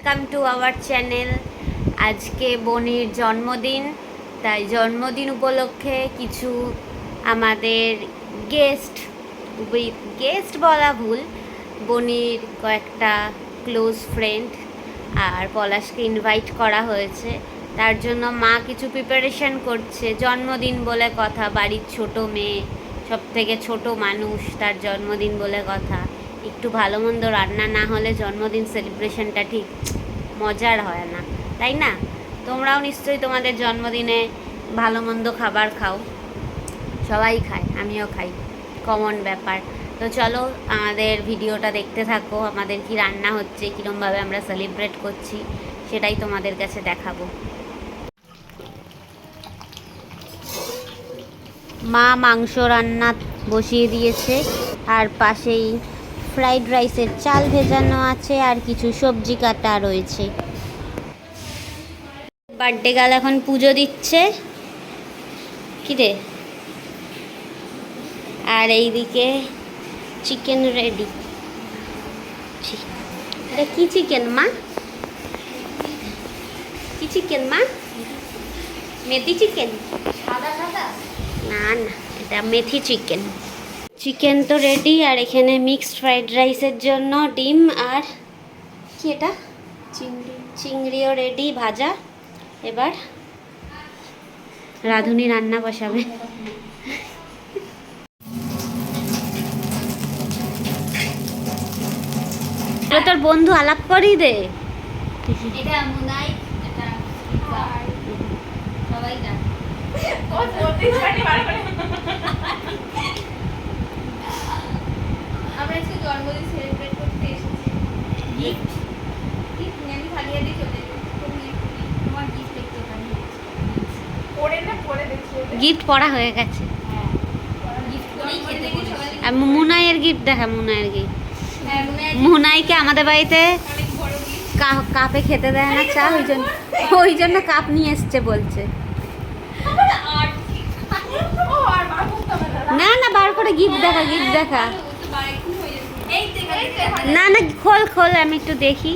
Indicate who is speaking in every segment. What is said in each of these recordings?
Speaker 1: Welcome to our channel. আজকে বোনের জন্মদিন, তাই জন্মদিন উপলক্ষে কিছু আমাদের গেস্ট বলা ভুল, বোনের কয়েকটা ক্লোজ ফ্রেন্ড আর পলাশকে ইনভাইট করা হয়েছে। তার জন্য মা কিছু প্রিপারেশন করছে। জন্মদিন বলে কথা, বাড়ির ছোট মেয়ে, সব থেকে ছোট মানুষ, তার জন্মদিন বলে কথা। একটু ভালো মন্দ রান্না না হলে জন্মদিন সেলিব্রেশনটা ঠিক মজার হয় না, তাই না? তোমরাও নিশ্চয়ই তোমাদের জন্মদিনে ভালো মন্দ খাবার খাও, সবাই খায়, আমিও খাই, কমন ব্যাপার। তো চলো আমাদের ভিডিওটা দেখতে থাকো, আমাদের কি রান্না হচ্ছে, কীরমভাবে আমরা সেলিব্রেট করছি সেটাই তোমাদের কাছে দেখাবো। মা মাংস রান্না বসিয়ে দিয়েছে, আর পাশেই ফ্রাইড রাইসের চাল ভেজানো আছে, আর কিছু সবজি কাটা রয়েছে। বার্থডে গার্ল এখন পুজো দিচ্ছে, কি রে? আর এইদিকে চিকেন রেডি। এটা কি চিকেন মা? কি চিকেন মা? মেথি চিকেন?
Speaker 2: সাদা সাদা?
Speaker 1: না না, এটা মেথি চিকেন। চিকেন তো রেডি, আর এখানে মিক্সড ফ্রাইড রাইসের জন্য ডিম আর কি এটা চিংড়িও রেডি ভাজা। এবার রাঁধুনি রান্না বসাবে। তোর বন্ধু আলাপ করি দে।
Speaker 2: এটা মুনাই, এটা সবাই জানে। আমরা আজকে জন্মদিন সেলিব্রেট করতে এসেছি। গিফট আমি খালিয়ে দিয়ে চলে তোমার গিফট দেখতে পারি পড়ে না, পড়ে দেখছি
Speaker 1: গিফট পড়া হয়ে গেছে।
Speaker 2: হ্যাঁ, গিফট করেই খেতে গিয়ে সবাই
Speaker 1: আর মুনাইয়ের গিফট দেখা, মুনাইয়ের গিফট।
Speaker 2: হ্যাঁ, মুনাই
Speaker 1: মুনাইকে আমাদের বাড়িতে
Speaker 2: অনেক বড় গিফট।
Speaker 1: কাপে খেতে দেয় না চা, ওই জন্য কাপ নিয়ে এসছে বলছে। না না, বার করে গিফট দেখা, গিফট দেখা। না না, খোল খোল, আমি একটু দেখি।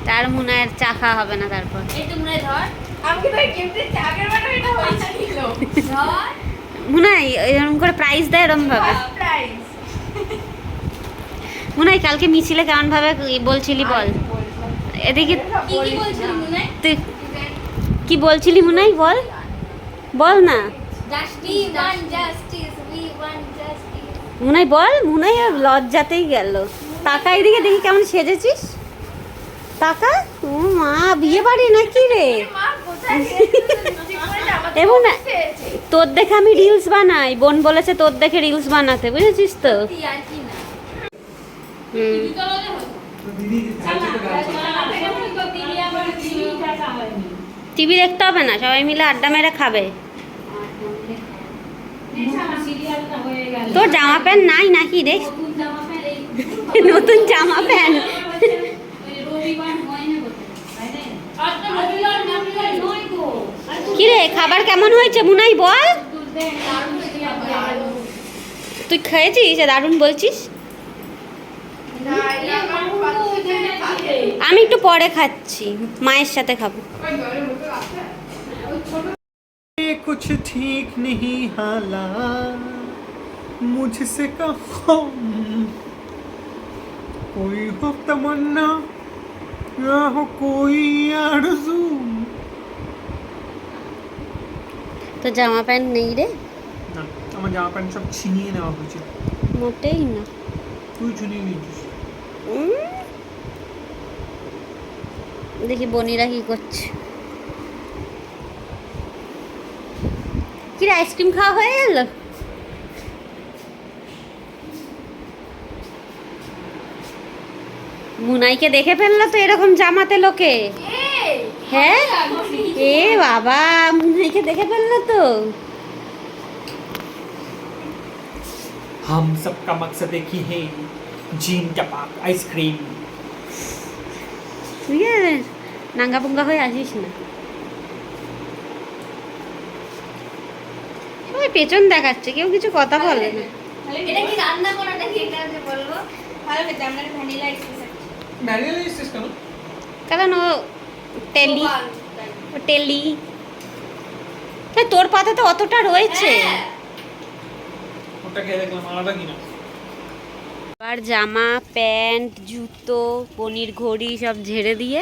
Speaker 1: তার মুনাইয়ের চা খাওয়া হবে না তারপর। মুনাই এরকম করে প্রাইজ দেয় এরকম ভাবে। মুনাই কালকে মিছিলে কেমন ভাবে বলছিলি বল, এদিকে তুই কি বলছিলি মুনাই, বল বল না মুনাই, বল। মুনাই লজ্জাতেই গেল। টাকা এদিকে দেখি কেমন সেজেছিস, টাকা। ও মা, বিয়ে বাড়ি নাকি রে? এবং তোর দেখে আমি রিলস বানাই, বোন বলেছে তোর দেখে রিলস বানাতে, বুঝেছিস তো? টিভি দেখতে হবে না, সবাই মিলে আড্ডা মেরে খাবে। তোর জামা প্যান্ট নাই নাকি রে? নতুন জামা প্যান্ট? কিরে, খাবার কেমন হয়েছে মুনাই বল? তুই খেয়েছিস? দারুণ বলছিস। আমি একটু পরে খাচ্ছি, মায়ের সাথে খাবো।
Speaker 3: कुछ ठीक नहीं हालात मुझसे कहो, कोई हो तमन्ना ना हो कोई आरज़ू।
Speaker 1: তো জামা প্যান্ট নেই রে?
Speaker 3: না, আমার জামা প্যান্ট সব ছিনিয়ে নেওয়া হয়েছে।
Speaker 1: মোটেই না।
Speaker 3: তুই ছিনিয়ে নিয়েছিস।
Speaker 1: দেখি বনিরা কি করছে। কি রে, আইসক্রিম খাওয়া হয়ে গেল? মুনাইকে দেখে ফেললো তো এরকম জামাতে লোকে। হ্যাঁ, এ বাবা, মুনাইকে দেখে ফেললো তো।
Speaker 3: हम सबका मकसद एक ही है, जीन टपाक आइसक्रीम।
Speaker 1: তুই নাঙ্গা পুঙ্গা হয়ে আসিস না। সবাই পেছন দেখাচ্ছে, কেউ কিছু কথা বলে না।
Speaker 2: এটা কি রান্না করাটা কি এটা যে বলবো ভালো খেতে আমরা ভ্যানিলা আইসক্রিম
Speaker 3: ম্যানুয়ালি এসেছিস কেন?
Speaker 1: কারণ ও টেলি তোর পাতে তো অতটা রয়েছে।
Speaker 3: ওটা খেয়ে দেখলাম আলাদা কিনা।
Speaker 1: আর জামা প্যান্ট জুতো পনির ঘড়ি সব ঝেড়ে দিয়ে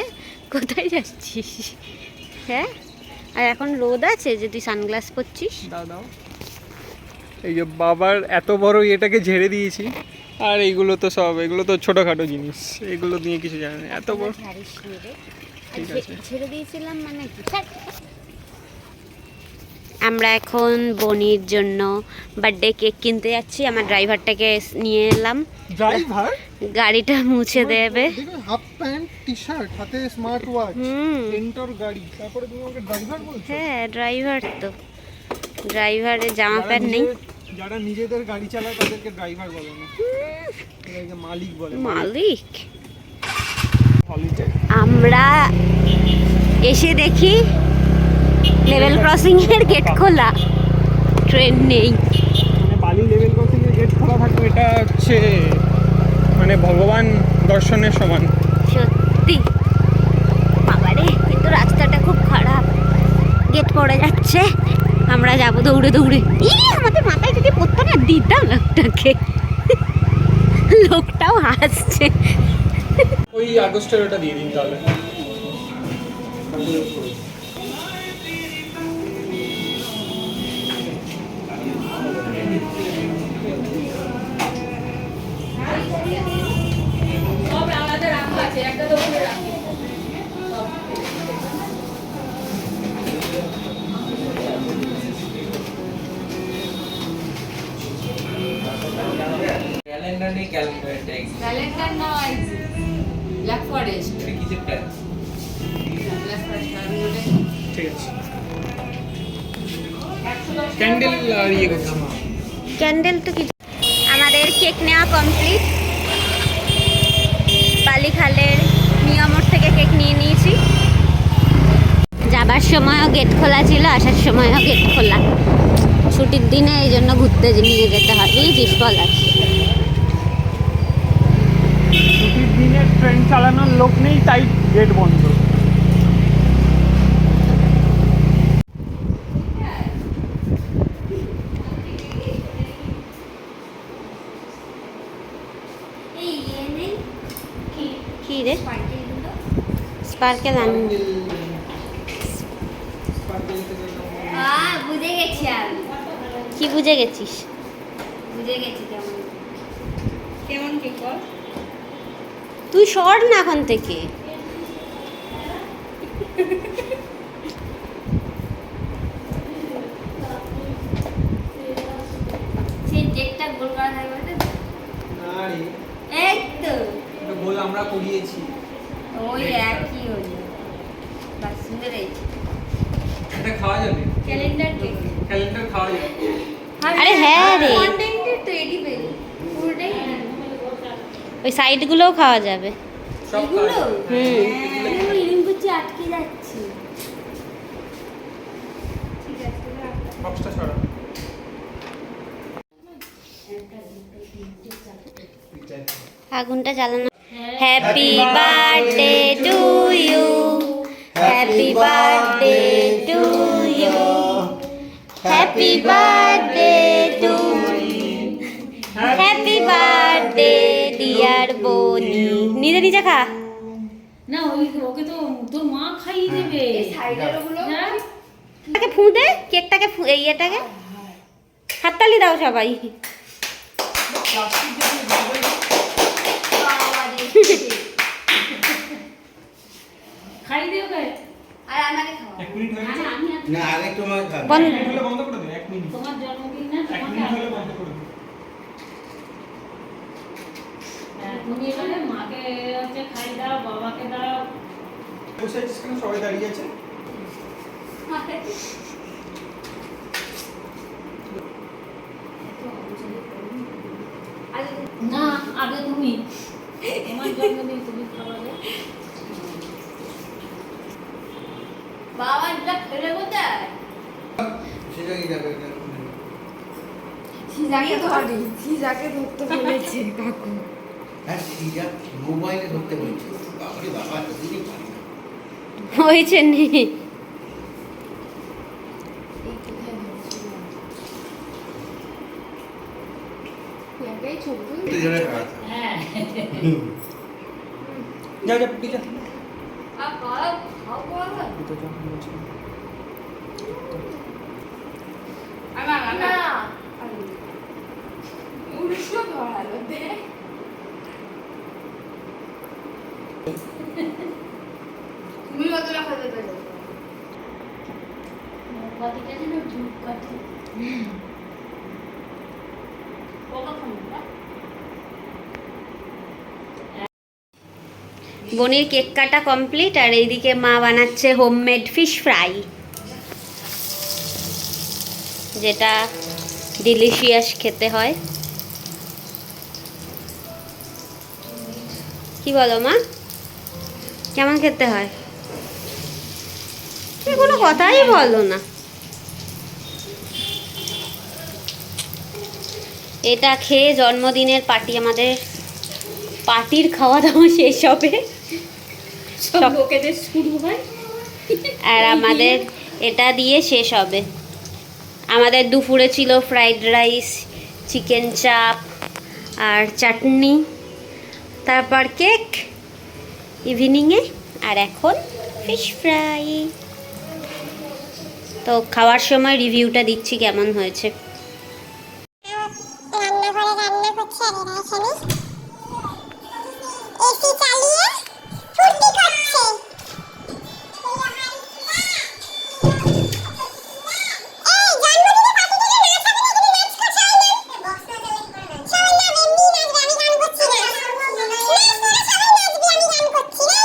Speaker 1: কোথায় যাচ্ছিস? হ্যাঁ, আর এখন রোদ আছে যে তুই সানগ্লাস পরছিস।
Speaker 3: দাও দাও। এই যে বাবার এত বড় এটাকে ঝেড়ে দিয়েছি, আর এইগুলো তো সব, এগুলো তো ছোটখাটো জিনিস, এগুলো নিয়ে কিছু জানে না। এত বড়
Speaker 1: ঝাড়িস নি রে।
Speaker 3: ঠিক আছে।
Speaker 1: ছেড়ে দিয়েছিলাম মানে কি। আমরা এখন বনির জন্য বার্থডে কেক কিনতে যাচ্ছি। আমার ড্রাইভারটাকে নিয়ে এলাম,
Speaker 3: ড্রাইভার
Speaker 1: গাড়িটা মুছে দেবে।
Speaker 4: হাফ প্যান্ট টি শার্ট হাতে স্মার্ট ওয়াচ এন্টার গাড়ি, তারপরে তুমি আমাকে ড্রাইভার বলছো?
Speaker 1: হ্যাঁ ড্রাইভার তো, ড্রাইভারের জামা প্যান্ট নেই।
Speaker 4: যারা নিজেদের গাড়ি চালায় তাদেরকে ড্রাইভার বলে না, এদেরকে মালিক বলে।
Speaker 1: মালিক।
Speaker 4: হলিডে
Speaker 1: আমরা এসে দেখি লেভেল ক্রসিং এর গেট খোলা, ট্রেন নেই।
Speaker 3: মানে বালি লেভেল ক্রসিং এর গেট খোলা থাকবে, এটা হচ্ছে মানে ভগবান দর্শনের সমান।
Speaker 1: সত্যি বাবারে, কিন্তু রাস্তাটা খুব খারাপ, গেট পড়ে যাচ্ছে। আমরা যাবো দৌড়ে দৌড়ে। আমাদের মাথায় যদি পড়তো না দিতাম লোকটাকে। লোকটাও হাসছে।
Speaker 3: ওই আগস্টের ওটা দিয়ে দিন তাহলে।
Speaker 2: সব আলাদা রাখা আছে, একটা দোকানে রাখি
Speaker 5: ক্যালেন্ডার নেই, ক্যালেন্ডার ট্যাক্স
Speaker 2: ক্যালেন্ডার নয় ব্ল্যাক ফরেস্ট
Speaker 5: এটা কিসের ট্যাক্স?
Speaker 2: ব্ল্যাক ফরেস্ট
Speaker 3: ঠিক আছে। ক্যান্ডেল আর ইয়ে করছি।
Speaker 1: ক্যান্ডেল তো কিছু। আমাদের কেক নেওয়া কমপ্লিট। বালিখালের নিয়মর থেকে কেক নিয়ে নিয়েছি। যাবার সময়ও গেট খোলা ছিল, আসার সময়ও গেট খোলা। ছুটির দিনে এই জন্য ঘুরতে নিয়ে যেতে হয়। এই জিনিসপল আছে।
Speaker 3: ছুটির দিনে ট্রেন চালানোর লোক নেই, তাই গেট বন্ধ।
Speaker 1: কি রে? স্পার্কেল আন।
Speaker 2: বুঝে গেছি আমি,
Speaker 1: কি বুঝে গেছিস?
Speaker 2: বুঝে গেছি কেমন কেমন কি কর।
Speaker 1: তুই সর না এখন থেকে।
Speaker 2: সেই ডেটটা গোল করা থাকবে তো।
Speaker 4: না রে,
Speaker 2: এই তো
Speaker 4: এটা গোল আমরা করিয়েছি।
Speaker 2: ওই একই হলো, বাস সুন্দর হয়েছে।
Speaker 4: এটা খাওয়া যাবে,
Speaker 2: ক্যালেন্ডার কেক।
Speaker 4: ক্যালেন্ডার খাওয়া যাবে।
Speaker 1: আরে হ্যাঁ রে।
Speaker 2: কন্টেন্টের তো এডিবেল পুরোটাই
Speaker 1: ওই সাইডগুলোও খাওয়া যাবে।
Speaker 4: সব
Speaker 2: এগুলো
Speaker 4: খাওয়া যাবে।
Speaker 1: হুম।
Speaker 2: ইলিম কুচি আটকে যাচ্ছে। ঠিক আছে
Speaker 4: বক্সটা ছড়া।
Speaker 1: আগুনটা জ্বালানো। Happy birthday to you, happy birthday to you, happy birthday to you, happy birthday dear Boni. নিজে নিজে খা।
Speaker 6: না ওকে তো তোর মা খাইয়ে দেবে।
Speaker 2: সাইডের ওগুলো
Speaker 6: হ্যাঁ
Speaker 1: তাকে ফু দে, কেকটাকে ইয়েটাকে হাততালি দাও সবাই।
Speaker 6: খাইয়ে দে ওকে।
Speaker 2: আর আমাকে খাওয়া।
Speaker 3: 1 মিনিট হয়ে গেছে।
Speaker 6: আমি আর
Speaker 5: না আগে তোমার খাবে।
Speaker 1: বন্ধ।
Speaker 3: 1 মিনিট হলে বন্ধ করে দিন। 1 মিনিট।
Speaker 6: তোমার জন্মদিন না
Speaker 3: 1
Speaker 6: তোমাকে
Speaker 3: মিনিট হলে বন্ধ করে দিন।
Speaker 6: তুমি এবারে মাকে হচ্ছে খাই দাও, বাবাকে দাও।
Speaker 4: বসে আছিস কেন? সবাই দাঁড়িয়ে আছে।
Speaker 6: না আগে তুমি, তোমার জন্মদিন তুমি খাওয়াবে।
Speaker 2: বাবা এটা ফেলে কোথায়?
Speaker 5: সেটা কি যাবে?
Speaker 2: যাকে ধরে যাকে ধরতে বলেছে কাকু
Speaker 7: হ্যাঁ সিজা মোবাইলে ধরতে বলছে বাবারে বাবা এতদিনই পারি না
Speaker 1: হয়েছে নি
Speaker 2: এই কোথায় ধরছিল একাই ছবি তুলতে
Speaker 7: তুই জোরে রাখ
Speaker 6: হ্যাঁ
Speaker 3: যা যা পুটি যা
Speaker 2: আর খাও খাও বলা না উড়শো ধরালো দেখ তুমি কতটা খেতে পেরেছো
Speaker 6: বাতিটা যেন ধূপ কাটে কতক্ষণ না
Speaker 1: বনির কেক কাটা কমপ্লিট আর এইদিকে মা বানাচ্ছে হোমমেড ফিশ ফ্রাই, যেটা ডিলিশিয়াস খেতে হয়। কি বলো মা, কেমন খেতে হয়? তুমি কোনো কথাই বলো না। এটা খেয়ে জন্মদিনের পার্টি, আমাদের পার্টির খাওয়া দাওয়া শেষ হবে
Speaker 6: সব লোকেদের শুরু হয়
Speaker 1: আর আমাদের এটা দিয়ে শেষ হবে। আমাদের দুপুরে ছিল ফ্রাইড রাইস, চিকেন চাপ আর চাটনি, তারপর কেক ইভিনিংয়ে, আর এখন ফিশ ফ্রাই। তো খাওয়ার সময় রিভিউটা দিচ্ছি কেমন হয়েছে।
Speaker 8: রান্নাঘরে রান্না করছে আর এরা এখানে এসি চালিয়ে ফুর্তি করছে। এই জন্মদিনে পার্টি থেকে নাচ হবে না, তুমি নাচ করছো না? বক্সটা চালিয়ে করে নাচ। সবাই না এমনি নাচবে, আমি গান করছি না। নাচ তোরা সবাই নাচবি, আমি গান করছি না।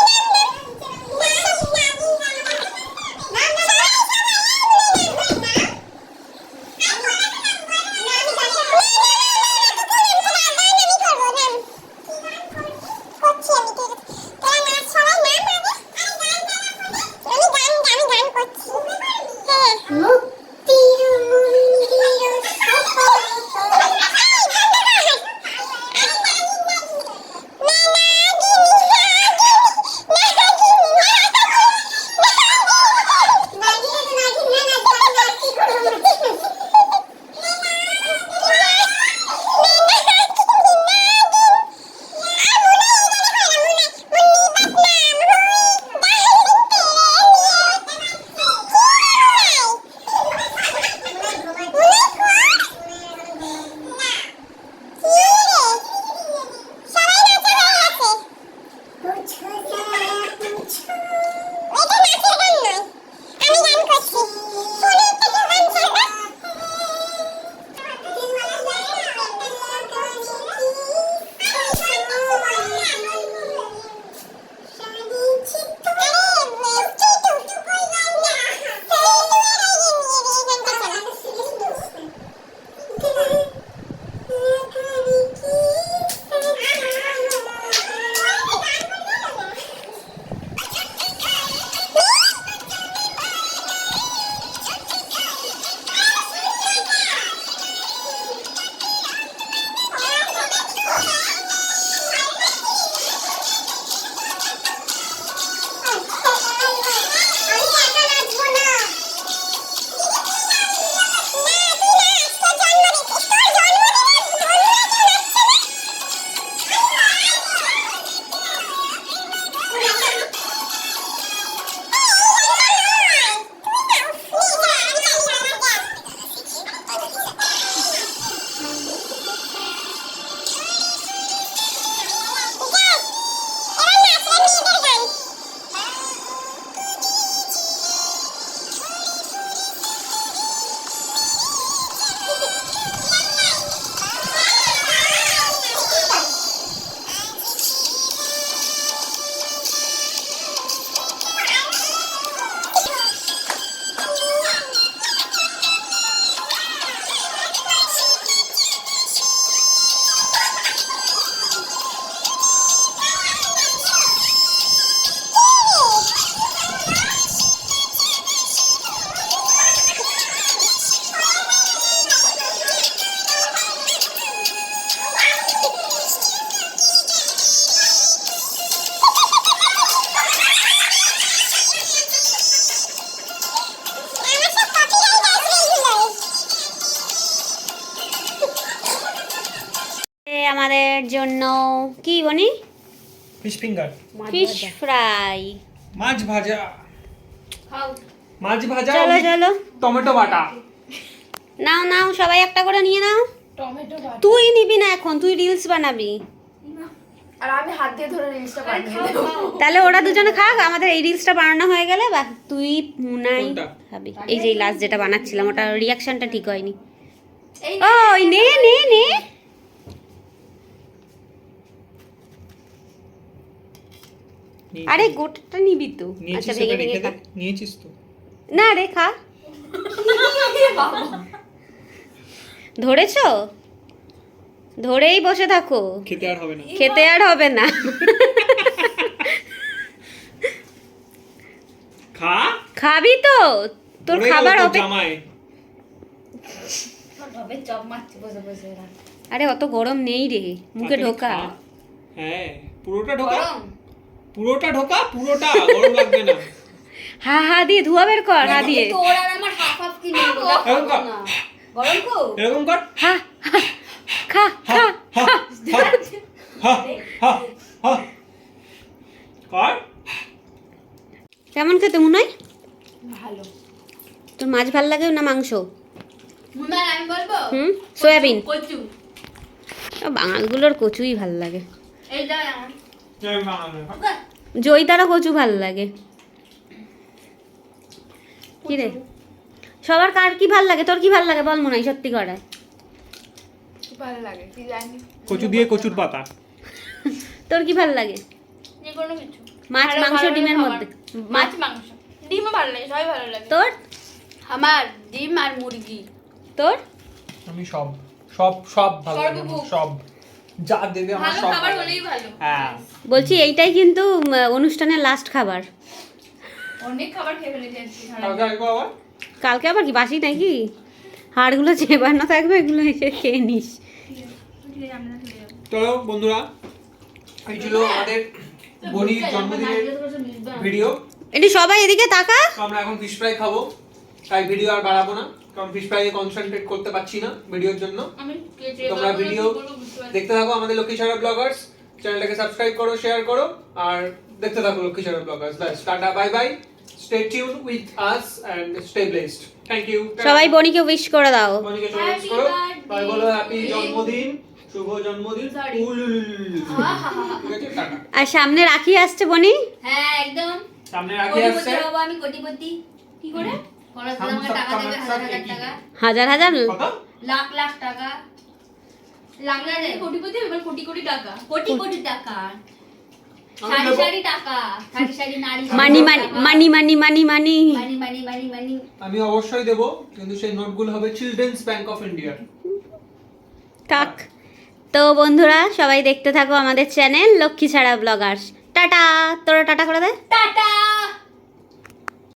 Speaker 1: আমাদের জন্য কি বনি
Speaker 3: ফিশ ফিঙ্গার,
Speaker 1: ফিশ ফ্রাই।
Speaker 3: মাছ ভাজা,
Speaker 2: খাও।
Speaker 3: মাছ ভাজা
Speaker 1: চলো চলো
Speaker 3: টমেটো বাটা।
Speaker 1: নাও নাও সবাই একটা করে নিয়ে নাও।
Speaker 2: টমেটো বাটা।
Speaker 1: তুই নিবি না এখন, তুই রিলস বানাবি।
Speaker 2: আর আমি হাত দিয়ে ধরে রিলসটা বানিয়ে দেবো।
Speaker 1: তাহলে ওরা দুজনে খাক, আমাদের এই রিলসটা বানানো হয়ে গেলে বা তুই মুনাই
Speaker 3: কোনটা?
Speaker 1: খাবি। এই যে লাস্ট যেটা বানাচ্ছিলাম ওটা রিয়াকশনটা ঠিক হয়নি।
Speaker 2: এই
Speaker 1: ওই নে নে নে। আরে গোটাটা নিবি তো। আচ্ছা ভেঙে ভেঙে খা।
Speaker 3: নিয়েছিস তো?
Speaker 1: না রে খা। ধরেছো? ধরেই বসে থাকো,
Speaker 3: খেতে আর হবে না।
Speaker 1: খেতে আর হবে না।
Speaker 3: খা,
Speaker 1: খাবি তো? তোর
Speaker 3: পড়ে গেল
Speaker 1: খাবার
Speaker 3: তোর
Speaker 1: হবে।
Speaker 3: জামায়।
Speaker 2: হবে চপ মারছে বসে বসে এরা।
Speaker 1: আরে অত গরম নেই রে, মুখে
Speaker 3: তাড়াতাড়ি
Speaker 1: ঢোকা।
Speaker 3: খা। হ্যাঁ, পুরোটা ঢোকা,
Speaker 2: গরম?
Speaker 3: পুরোটা ঢোকা, পুরোটা গরম লাগবে না।
Speaker 1: হা হা দিয়ে ধোয়া বের কর, হা দিয়ে।
Speaker 2: তোর আর আমার হাফ হাফ কি নেই গো?
Speaker 3: এরকম কর,
Speaker 2: গরম কো?
Speaker 3: এরকম কর।
Speaker 1: হা হা, খা খা।
Speaker 3: হা, হা, হা, হা, হা। কর।
Speaker 1: কেমন খেতে মনে হয়?
Speaker 2: ভালো।
Speaker 1: তোর মাছ ভাল লাগে না মাংস?
Speaker 2: মুন্না আমি বলবো?
Speaker 1: সয়াবিন।
Speaker 2: কচু।
Speaker 1: বাঙালগুলোর কচুই ভাল লাগে।
Speaker 2: এই দাও আমার।
Speaker 3: আমি বানাবো।
Speaker 1: জয়িতারও কচু ভাল লাগে। কি রে, সবার কার কি ভাল লাগে? তোর কি ভাল লাগে বল মনে হয়, সত্যি করে।
Speaker 2: খুব ভালো লাগে কি জানি।
Speaker 3: কচু দিয়ে কচুর পাতা।
Speaker 1: তোর কি ভাল লাগে?
Speaker 2: যে কোনো কিছু।
Speaker 1: মাছ,
Speaker 2: ভালো
Speaker 1: মাংস,
Speaker 2: ভালো
Speaker 1: ডিমের
Speaker 2: খাবার।
Speaker 1: মধ্যে?
Speaker 2: মাছ মাংস। ডিমও ভালো লাগে, সবই ভালো লাগে।
Speaker 1: তোর
Speaker 2: আমার ডিম আর মুরগি।
Speaker 1: তোর
Speaker 3: আমি সব সব সব ভালো লাগে আমার,
Speaker 2: সর্বভোগ।
Speaker 3: সব যা দেবে আমার
Speaker 2: ভালো
Speaker 3: সব
Speaker 2: খাবার
Speaker 3: ভালো লাগে।
Speaker 2: হলেই ভালো।
Speaker 3: হ্যাঁ,
Speaker 1: বলছি এইটাই কিন্তু অনুষ্ঠানের লাস্ট খাবার।
Speaker 2: অনেক খাবার খেয়ে ফেলেছি আজকে সারা
Speaker 3: কালকে আসবো আবার।
Speaker 1: কালকে আবার কি বাসি নাকি? হাড়গুলো চেবানো থাকবে, এগুলো এসে খেয়ে নিস।
Speaker 3: চলো বন্ধুরা, এই ছিল আমাদের বনির জন্মদিনের ভিডিও।
Speaker 1: এটি সবাই এদিকে তাকা।
Speaker 3: তো আমরা এখন ফিশ ফ্রাই খাবো, তাই ভিডিও আর বাড়াবো না, কারণ ফিশ ফ্রাই কনসেন্ট্রেট করতে পারছি না ভিডিওর জন্য।
Speaker 2: আমি কেটে
Speaker 3: তোমরা ভিডিও দেখতে থাকো আমাদের লক্ষ্মীছড়া ব্লগার্স, চ্যানেলটাকে সাবস্ক্রাইব করো, শেয়ার করো, আর দেখতে থাকো লক্ষ্মীছড়া ব্লগার্স। ব্যাস, tata, bye bye, stay tune with us and stay blessed. Thank you.
Speaker 1: সবাই বনিকে উইশ করে দাও।
Speaker 3: বনিকে চয়েস করো, বাই বলো, হ্যাপি জন্মদিন, শুভ জন্মদিন। ঠিক আছে, টাটা।
Speaker 1: আর সামনে রাখি আসছে বনি।
Speaker 2: হ্যাঁ একদম
Speaker 3: সামনে রাখি
Speaker 2: কোটিপতি
Speaker 3: আসছে।
Speaker 2: হবো আমি, কোটিপতি। কি করে? পড়াশোনা আমাকে টাকা দেবে, হাজার হাজার টাকা,
Speaker 1: হাজার হাজার
Speaker 3: কত?
Speaker 2: লাখ লাখ টাকা। লাখ লাখ কোটিপতি হবে, এবার কোটি কোটি টাকা, কোটি কোটি টাকা, সারি সারি টাকা, সারি সারি নারী,
Speaker 1: মানি মানি মানি মানি মানি মানি।
Speaker 2: মানি মানি মানি মানি।
Speaker 3: আমি অবশ্যই দেবো, কিন্তু সেই নোটগুলো হবে চিলড্রেন্স ব্যাংক অফ ইন্ডিয়া।
Speaker 1: থাক। তো বন্ধুরা সবাই দেখতে থাকো আমাদের চ্যানেল লক্ষ্মীছাড়া ব্লগার্স। টাটা, তোরা টাটা করে দে।
Speaker 2: টাটা।